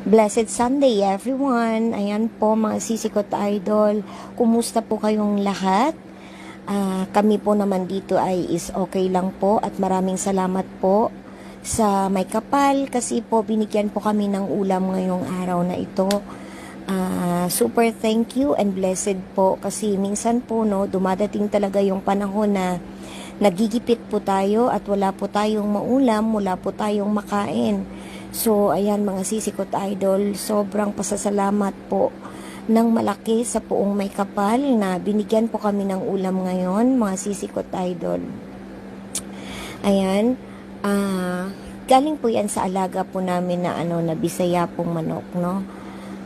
Blessed Sunday everyone. Ayan po mga sisikot idol. Kumusta po kayong lahat? Kami po naman dito ay is okay lang po at maraming salamat po sa may kapal kasi po binigyan po kami ng ulam ngayong araw na ito. Super thank you and blessed po kasi minsan po no dumadating talaga yung panahon na nagigipit po tayo at wala po tayong maulam, wala po tayong makain. So, ayan mga sisikot idol, sobrang pasasalamat po ng malaki sa Poong May Kapal na binigyan po kami ng ulam ngayon, mga sisikot idol. Ayan, galing po yan sa alaga po namin na na Bisaya pong manok, no?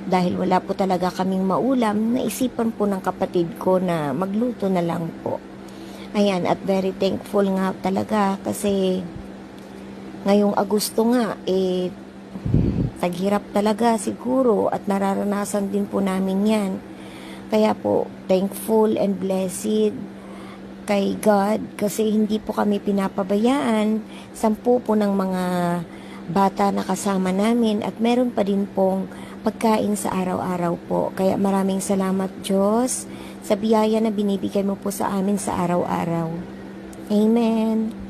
Dahil wala po talaga kaming maulam, naisipan po ng kapatid ko na magluto na lang po. Ayan, at very thankful nga talaga kasi ngayong Agosto nga, taghirap talaga siguro at nararanasan din po namin yan. Kaya po, thankful and blessed kay God kasi hindi po kami pinapabayaan. 10 po ng mga bata na kasama namin at meron pa din pong pagkain sa araw-araw po. Kaya maraming salamat Diyos sa biyaya na binibigay mo po sa amin sa araw-araw. Amen.